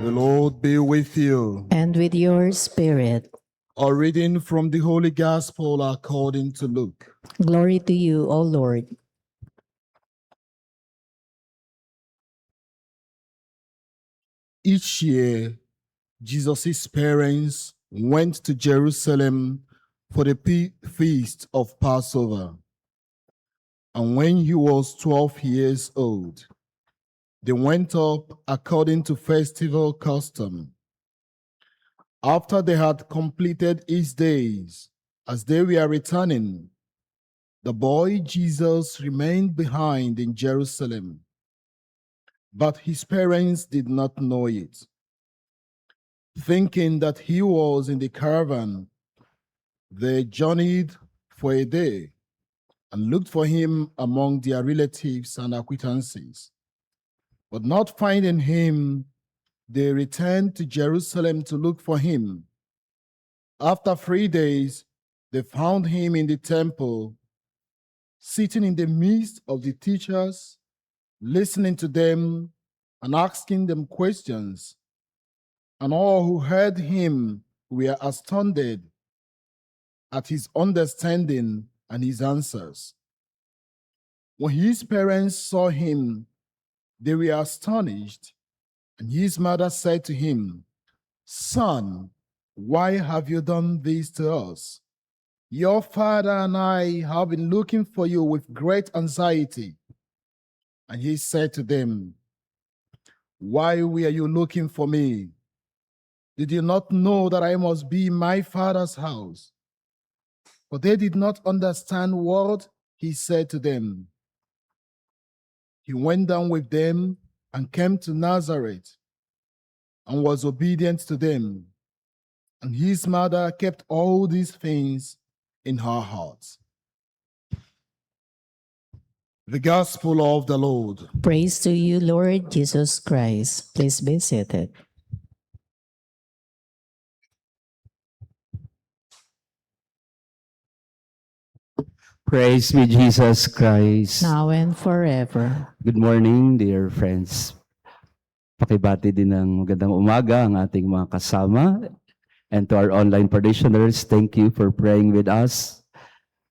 The Lord be with you. And with your spirit. A reading from the Holy Gospel according to Luke. Glory to you, O Lord. Each year, Jesus' parents went to Jerusalem for the feast of Passover. And when he was 12 years old, they went up according to festival custom. After they had completed his days, as they were returning, the boy Jesus remained behind in Jerusalem, but his parents did not know it. Thinking that he was in the caravan, they journeyed for a day and looked for him among their relatives and acquaintances. But not finding him, they returned to Jerusalem to look for him. After 3 days, they found him in the temple, sitting in the midst of the teachers, listening to them and asking them questions. And all who heard him were astounded at his understanding and his answers. When his parents saw him, they were astonished, and his mother said to him, "Son, why have you done this to us? Your father and I have been looking for you with great anxiety." And he said to them, "Why were you looking for me? Did you not know that I must be in my father's house?" But they did not understand what he said to them. He went down with them and came to Nazareth and was obedient to them. And his mother kept all these things in her heart. The Gospel of the Lord. Praise to you, Lord Jesus Christ. Please be seated. Praise be Jesus Christ. Now and forever. Good morning, dear friends. Pakibati din ng magandang umaga ang ating mga kasama. And to our online parishioners, thank you for praying with us.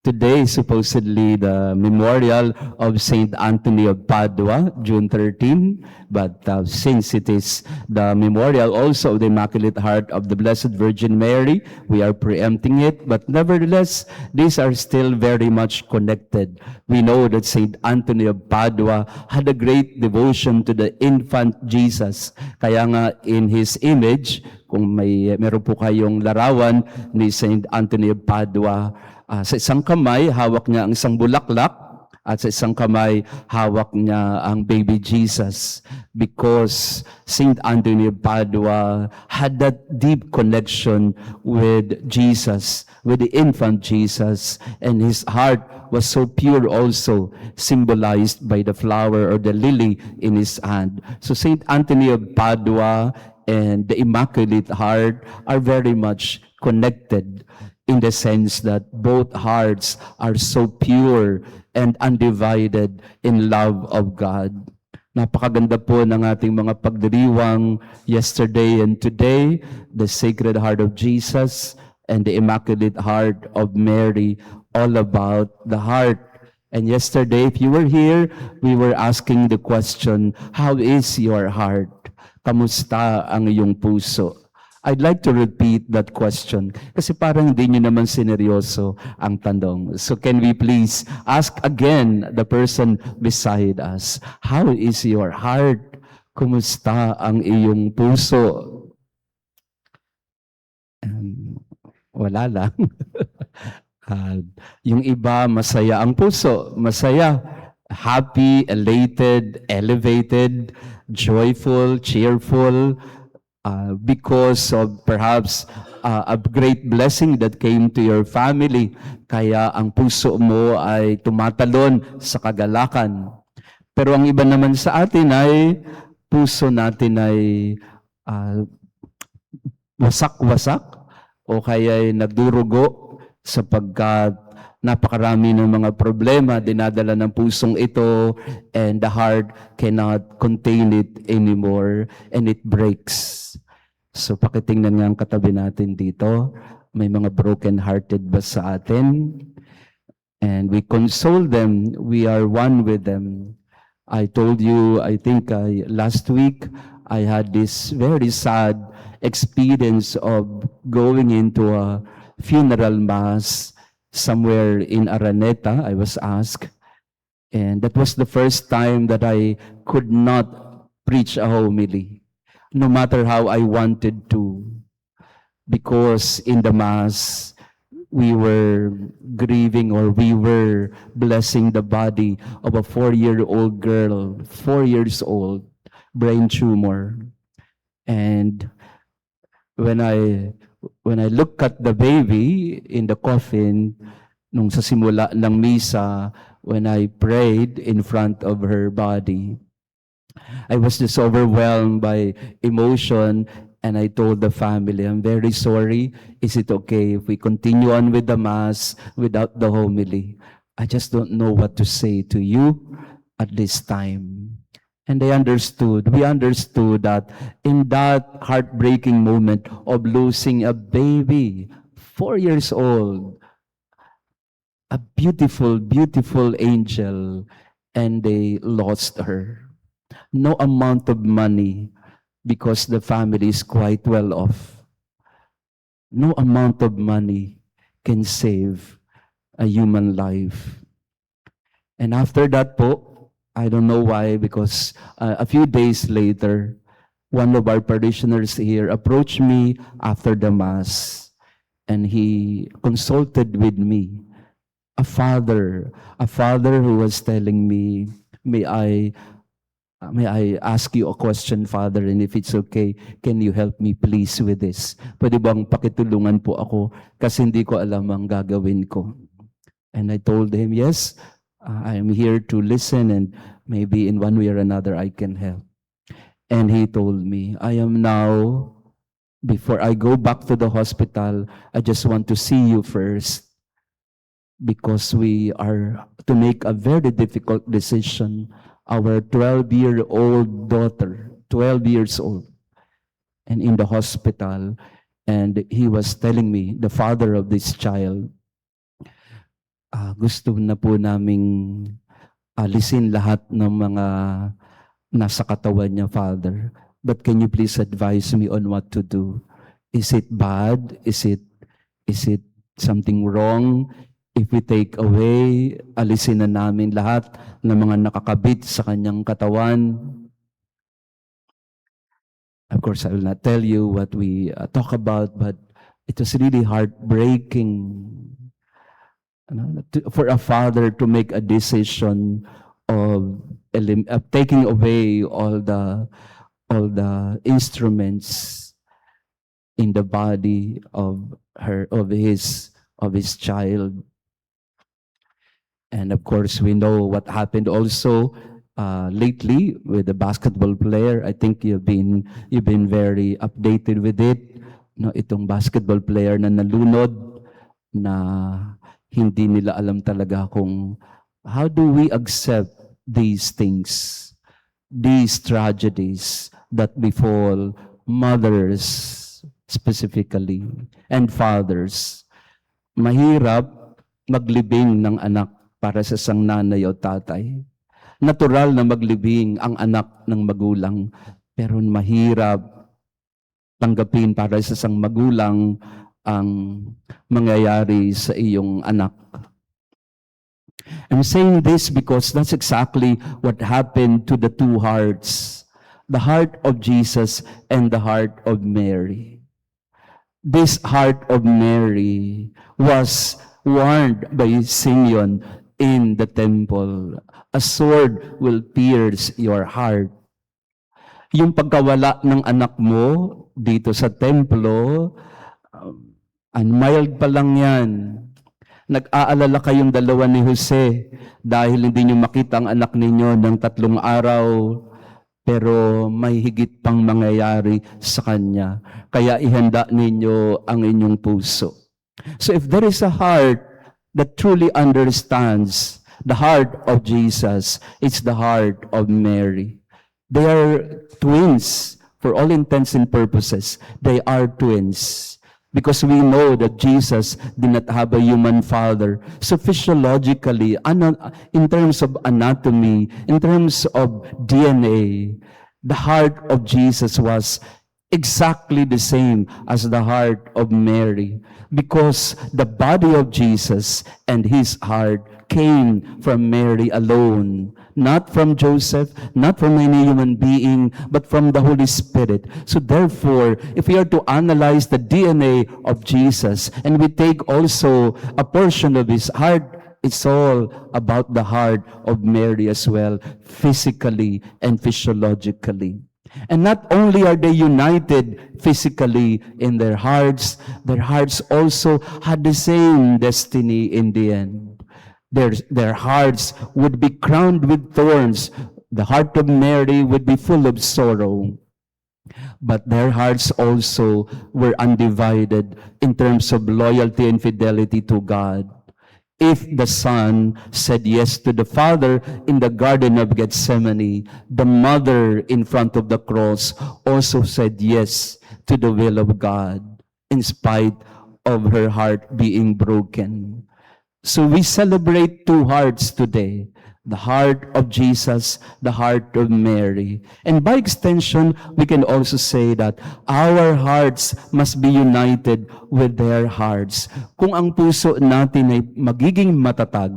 Today is supposedly the memorial of Saint Anthony of Padua, June 13. But since it is the memorial also of the Immaculate Heart of the Blessed Virgin Mary, we are preempting it. But nevertheless, these are still very much connected. We know that Saint Anthony of Padua had a great devotion to the infant Jesus. Kaya nga in his image, kung meron po kayong larawan ni Saint Anthony of Padua, sa isang kamay, hawak niya ang isang bulaklak, at sa isang kamay, hawak niya ang baby Jesus. Because Saint Anthony of Padua had that deep connection with Jesus, with the infant Jesus, and his heart was so pure also, symbolized by the flower or the lily in his hand. So Saint Anthony of Padua and the Immaculate Heart are very much connected, in the sense that both hearts are so pure and undivided in love of God. Napakaganda po ng ating mga pagdiriwang yesterday and today, the Sacred Heart of Jesus and the Immaculate Heart of Mary, all about the heart. And yesterday, if you were here, we were asking the question, how is your heart? Kamusta ang iyong puso? I'd like to repeat that question kasi parang hindi nyo naman sineryoso ang tanong. So can we please ask again the person beside us, how is your heart? Kumusta ang iyong puso? Wala lang. Yung iba, masaya ang puso. Masaya. Happy, elated, elevated, joyful, cheerful, because of perhaps a great blessing that came to your family. Kaya ang puso mo ay tumatalon sa kagalakan. Pero ang iba naman sa atin ay, puso natin ay wasak-wasak o kaya ay nagdurugo sapagkat Napakarami ng mga problema dinadala ng pusong ito, and the heart cannot contain it anymore and it breaks. So pakitingnan nga ang katabi natin dito. May mga broken-hearted ba sa atin? And we console them. We are one with them. I told you, I think last week, I had this very sad experience of going into a funeral mass somewhere in Araneta. I was asked. And that was the first time that I could not preach a homily, no matter how I wanted to. Because in the mass, we were grieving, or we were blessing the body of a 4-year-old girl, 4 years old, brain tumor. And when I look at the baby in the coffin, nung sa simula ng misa, when I prayed in front of her body, I was just overwhelmed by emotion. And I told the family, I'm very sorry. Is it okay if we continue on with the mass without the homily? I just don't know what to say to you at this time. And they understood. We understood that in that heartbreaking moment of losing a baby, 4 years old, a beautiful, beautiful angel, and they lost her. No amount of money, because the family is quite well off. No amount of money can save a human life. And after that po, I don't know why, because a few days later, one of our parishioners here approached me after the Mass, and he consulted with me. A father who was telling me, may I ask you a question, Father, and if it's okay, can you help me please with this? Pwede bang pakitulungan po ako kasi hindi ko alam ang gagawin ko. And I told him, yes, I am here to listen, and maybe in one way or another I can help. And he told me, I am now, before I go back to the hospital, I just want to see you first, because we are to make a very difficult decision. Our 12-year-old daughter, 12 years old, and in the hospital, and he was telling me, the father of this child, gusto na po naming alisin lahat ng mga nasa katawan niya, Father. But can you please advise me on what to do? Is it bad? Is it something wrong? If we take away, alisin na namin lahat ng mga nakakabit sa kanyang katawan. Of course, I will not tell you what we talk about, but it was really heartbreaking for a father to make a decision of taking away all the instruments in the body of his child. And of course, we know what happened also lately with the basketball player. I think you've been very updated with it. No, itong basketball player na nalunod, na hindi nila alam talaga kung how do we accept these things, these tragedies that befall mothers specifically and fathers. Mahirap maglibing ng anak para sa isang nanay o tatay. Natural na maglibing ang anak ng magulang, pero mahirap tanggapin para sa isang magulang ang mangyayari sa iyong anak. I'm saying this because that's exactly what happened to the two hearts, the heart of Jesus and the heart of Mary. This heart of Mary was warned by Simeon in the temple. A sword will pierce your heart. Yung pagkawala ng anak mo dito sa templo, mild pa lang yan. Nag-aalala kayong dalawa ni Jose dahil hindi nyo makita ang anak ninyo ng 3 araw, pero may higit pang mangyayari sa kanya. Kaya ihanda ninyo ang inyong puso. So if there is a heart that truly understands the heart of Jesus, it's the heart of Mary. They are twins for all intents and purposes. They are twins because we know that Jesus did not have a human father. So physiologically, in terms of anatomy, in terms of DNA, the heart of Jesus was exactly the same as the heart of Mary, because the body of Jesus and his heart came from Mary alone, not from Joseph, not from any human being, but from the Holy Spirit. So therefore, if we are to analyze the DNA of Jesus, and we take also a portion of his heart, it's all about the heart of Mary as well, physically and physiologically. And not only are they united physically in their hearts also had the same destiny in the end. Their hearts would be crowned with thorns. The heart of Mary would be full of sorrow. But their hearts also were undivided in terms of loyalty and fidelity to God. If the Son said yes to the Father in the Garden of Gethsemane, the Mother in front of the cross also said yes to the will of God, in spite of her heart being broken. So we celebrate two hearts today, the heart of Jesus, the heart of Mary. And by extension, we can also say that our hearts must be united with their hearts. Kung ang puso natin ay magiging matatag,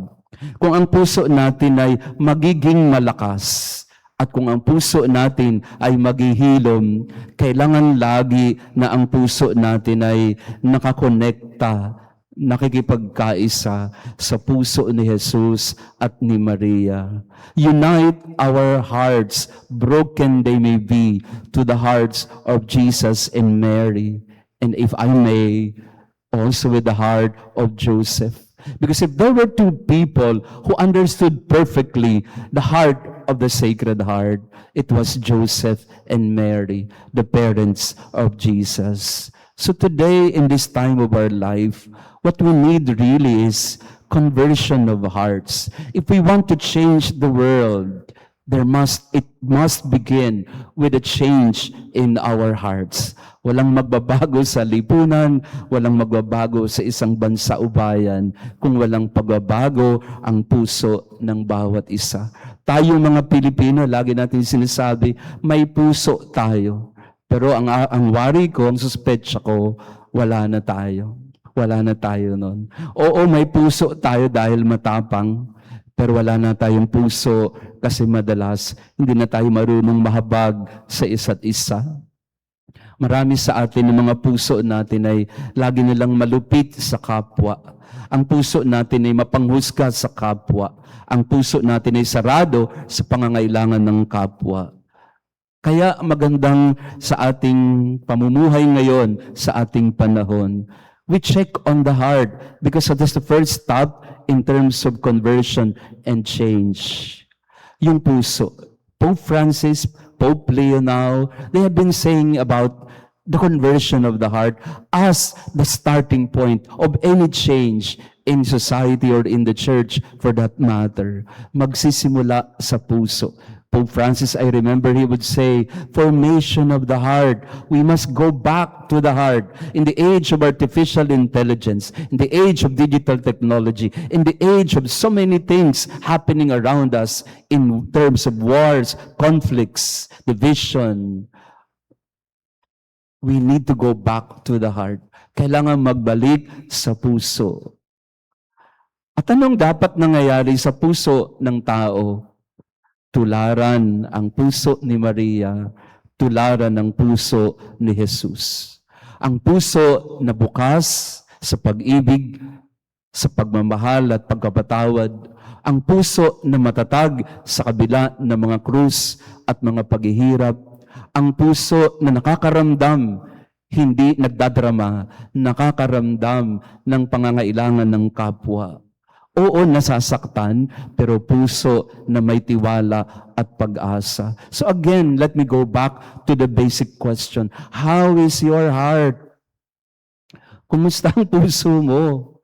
kung ang puso natin ay magiging malakas, at kung ang puso natin ay maghihilom, kailangan lagi na ang puso natin ay nakakonekta, nakikipagkaisa sa puso ni Jesus at ni Maria. Unite our hearts, broken they may be, to the hearts of Jesus and Mary. And if I may, also with the heart of Joseph. Because if there were two people who understood perfectly the heart of the Sacred Heart, it was Joseph and Mary, the parents of Jesus. So today, in this time of our life, what we need really is conversion of hearts. If we want to change the world, it must begin with a change in our hearts. Walang magbabago sa lipunan, walang magbabago sa isang bansa o bayan kung walang pagbabago ang puso ng bawat isa. Tayo mga Pilipino, lagi natin sinasabi, may puso tayo. Pero ang worry ko, ang suspetsya ko, wala na tayo. Wala na tayo nun. Oo, may puso tayo dahil matapang, pero wala na tayong puso kasi madalas hindi na tayo marunong mahabag sa isa't isa. Marami sa atin ng mga puso natin ay lagi nilang malupit sa kapwa. Ang puso natin ay mapanghusga sa kapwa. Ang puso natin ay sarado sa pangangailangan ng kapwa. Kaya magandang sa ating pamumuhay ngayon, sa ating panahon, we check on the heart because that's the first step in terms of conversion and change. Yung puso. Pope Francis, Pope Leo now, they have been saying about the conversion of the heart as the starting point of any change in society or in the church for that matter. Magsisimula sa puso. Pope Francis, I remember he would say, formation of the heart. We must go back to the heart. In the age of artificial intelligence, in the age of digital technology, in the age of so many things happening around us in terms of wars, conflicts, division, we need to go back to the heart. Kailangan magbalik sa puso. At anong dapat nangyayari sa puso ng tao? Tularan ang puso ni Maria, tularan ang puso ni Jesus. Ang puso na bukas sa pag-ibig, sa pagmamahal at pagkapatawad. Ang puso na matatag sa kabila ng mga krus at mga paghihirap. Ang puso na nakakaramdam, hindi nagdadrama, nakakaramdam ng pangangailangan ng kapwa. Oo, nasasaktan, pero puso na may tiwala at pag-asa. So again, let me go back to the basic question. How is your heart? Kumusta ang puso mo?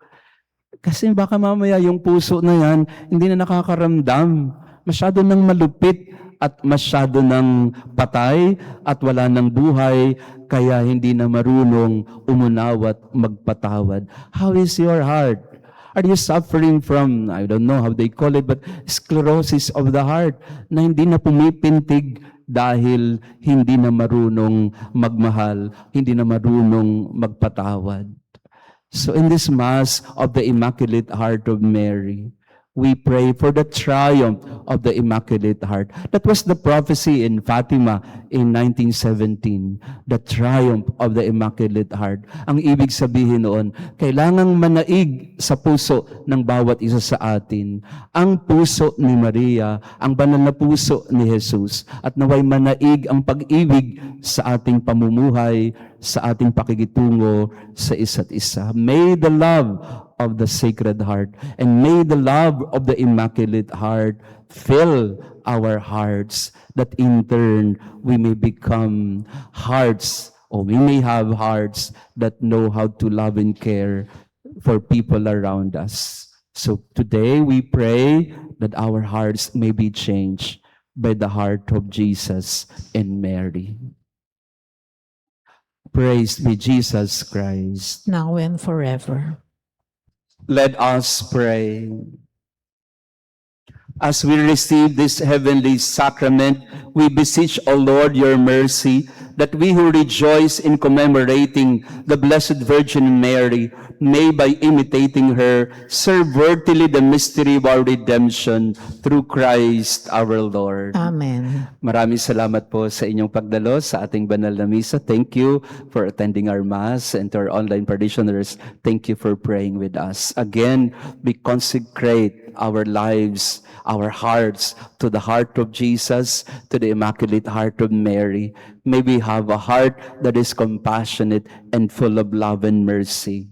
Kasi baka mamaya yung puso na yan, hindi na nakakaramdam. Masyado nang malupit at masyado nang patay at wala nang buhay, kaya hindi na marunong umunaw at magpatawad. How is your heart? Are you suffering from, I don't know how they call it, but sclerosis of the heart, na hindi na pumipintig dahil hindi na marunong magmahal, hindi na marunong magpatawad? So in this Mass of the Immaculate Heart of Mary, we pray for the triumph of the Immaculate Heart. That was the prophecy in Fatima in 1917, the triumph of the Immaculate Heart. Ang ibig sabihin noon, kailangang manaig sa puso ng bawat isa sa atin ang puso ni Maria, ang banal na puso ni Jesus, at naway manaig ang pag-ibig sa ating pamumuhay, sa ating pakikitungo sa isa't isa. May the love of the Sacred Heart and may the love of the Immaculate Heart fill our hearts, that in turn we may become hearts, or we may have hearts that know how to love and care for people around us. So today we pray that our hearts may be changed by the heart of Jesus and Mary. Praise be Jesus Christ. Now and forever. Let us pray. As we receive this heavenly sacrament, we beseech, O Lord, your mercy, that we who rejoice in commemorating the Blessed Virgin Mary may, by imitating her, serve worthily the mystery of our redemption through Christ our Lord. Amen. Maraming salamat po sa inyong pagdalo sa ating banal na misa. Thank you for attending our Mass, and to our online parishioners, thank you for praying with us. Again, we consecrate our lives, our hearts to the heart of Jesus, to the Immaculate Heart of Mary. May we have a heart that is compassionate and full of love and mercy.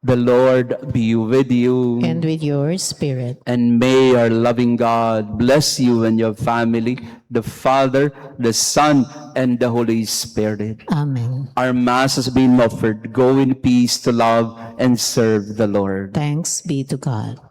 The Lord be with you. And with your spirit. And may our loving God bless you and your family, the Father, the Son, and the Holy Spirit. Amen. Our Mass has been offered. Go in peace to love and serve the Lord. Thanks be to God.